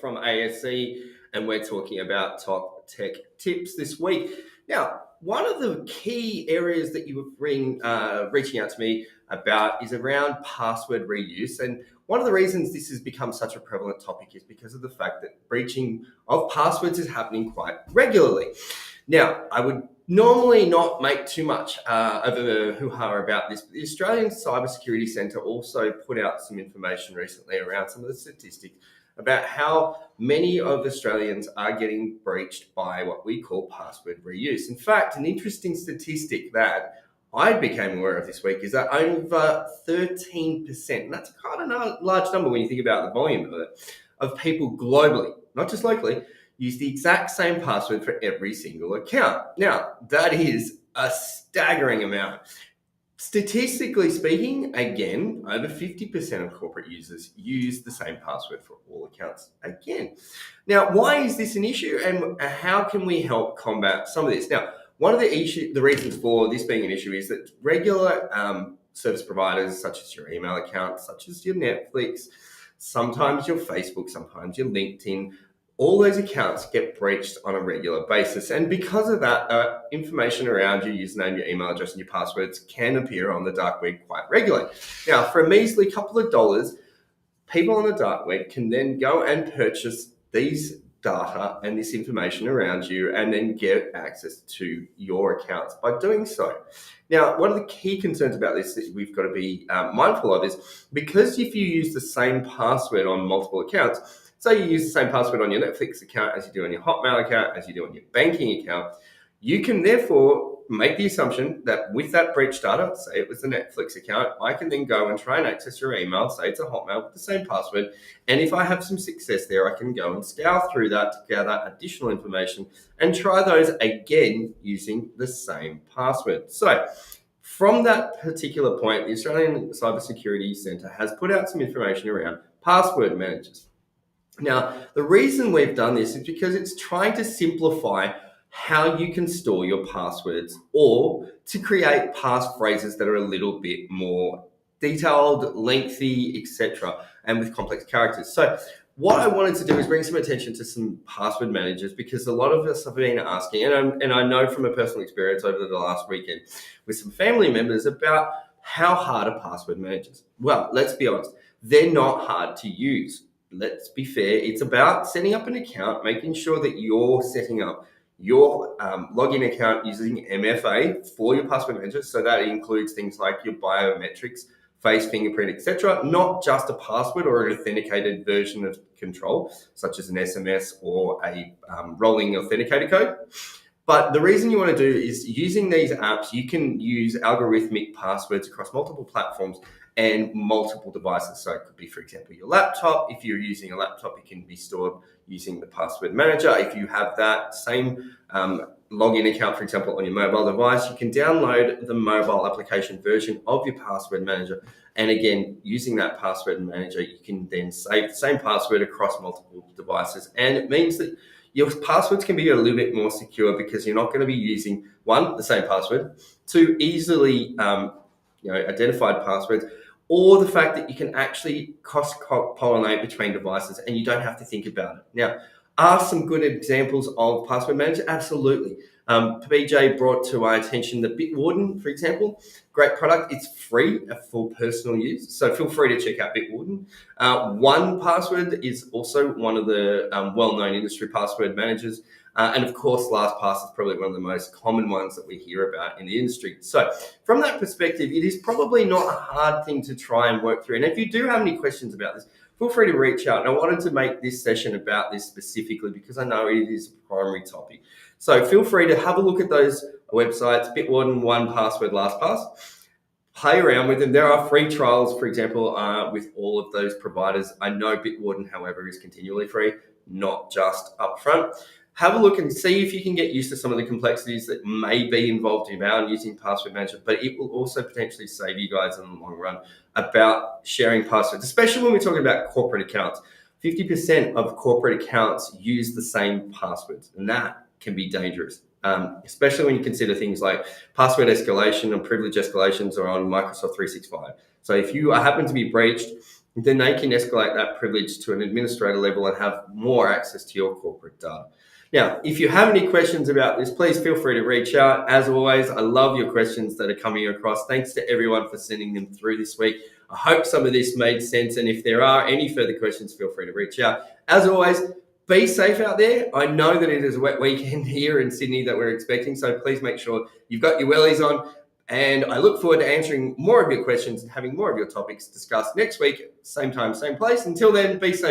from ASC, and we're talking about top tech tips this week. Now, one of the key areas that you were reaching out to me about is around password reuse. And one of the reasons this has become such a prevalent topic is because of the fact that breaching of passwords is happening quite regularly. Now, I would normally not make too much of a hoo-ha about this, but the Australian Cybersecurity Centre also put out some information recently around some of the statistics about how many of Australians are getting breached by what we call password reuse. In fact, an interesting statistic that I became aware of this week is that over 13%, and that's quite a large number when you think about the volume of it, of people globally, not just locally, use the exact same password for every single account. Now, that is a staggering amount. Statistically speaking, again, over 50% of corporate users use the same password for all accounts again. Now, why is this an issue, and how can we help combat some of this? Now, one of the reasons for this being an issue is that regular service providers, such as your email account, such as your Netflix, sometimes your Facebook, sometimes your LinkedIn, all those accounts get breached on a regular basis. And because of that, information around your username, your email address, and your passwords can appear on the dark web quite regularly. Now, for a measly couple of dollars, people on the dark web can then go and purchase these data and this information around you and then get access to your accounts by doing so. Now, one of the key concerns about this that we've got to be mindful of is because if you use the same password on multiple accounts, so you use the same password on your Netflix account as you do on your Hotmail account, as you do on your banking account, you can therefore make the assumption that with that breach data, say it was the Netflix account, I can then go and try and access your email, say it's a Hotmail with the same password. And if I have some success there, I can go and scour through that to gather additional information and try those again using the same password. So from that particular point, the Australian Cybersecurity Centre has put out some information around password managers. Now, the reason we've done this is because it's trying to simplify how you can store your passwords or to create passphrases that are a little bit more detailed, lengthy, etc., and with complex characters. So what I wanted to do is bring some attention to some password managers because a lot of us have been asking, and I know from a personal experience over the last weekend with some family members about how hard are password managers. Well, let's be honest, they're not hard to use. Let's be fair, it's about setting up an account, making sure that you're setting up your login account using MFA for your password manager. So that includes things like your biometrics, face, fingerprint, etc. Not just a password or an authenticated version of control, such as an SMS or a rolling authenticator code. But the reason you want to do is using these apps, you can use algorithmic passwords across multiple platforms and multiple devices. So it could be, for example, your laptop. If you're using a laptop, it can be stored using the password manager. If you have that same login account, for example, on your mobile device, you can download the mobile application version of your password manager. And again, using that password manager, you can then save the same password across multiple devices. And it means that your passwords can be a little bit more secure because you're not going to be using, one, the same password, two, easily identified passwords, or the fact that you can actually cross-pollinate between devices and you don't have to think about it. Now, are some good examples of password manager? Absolutely. PJ brought to our attention the Bitwarden, for example. Great product. It's free for personal use, so feel free to check out Bitwarden. 1Password is also one of the well-known industry password managers. And of course, LastPass is probably one of the most common ones that we hear about in the industry. So from that perspective, it is probably not a hard thing to try and work through. And if you do have any questions about this, feel free to reach out. And I wanted to make this session about this specifically because I know it is a primary topic. So feel free to have a look at those websites, Bitwarden, 1Password, LastPass. Play around with them. There are free trials, for example, with all of those providers. I know Bitwarden, however, is continually free, not just upfront. Have a look and see if you can get used to some of the complexities that may be involved around using password manager, but it will also potentially save you guys in the long run about sharing passwords, especially when we're talking about corporate accounts. 50% of corporate accounts use the same passwords, and that can be dangerous, especially when you consider things like password escalation and privilege escalations are on Microsoft 365. So if you happen to be breached, then they can escalate that privilege to an administrator level and have more access to your corporate data. Now, if you have any questions about this, please feel free to reach out. As always, I love your questions that are coming across. Thanks to everyone for sending them through this week. I hope some of this made sense. And if there are any further questions, feel free to reach out. As always, be safe out there. I know that it is a wet weekend here in Sydney that we're expecting, so please make sure you've got your wellies on. And I look forward to answering more of your questions and having more of your topics discussed next week, same time, same place. Until then, be safe.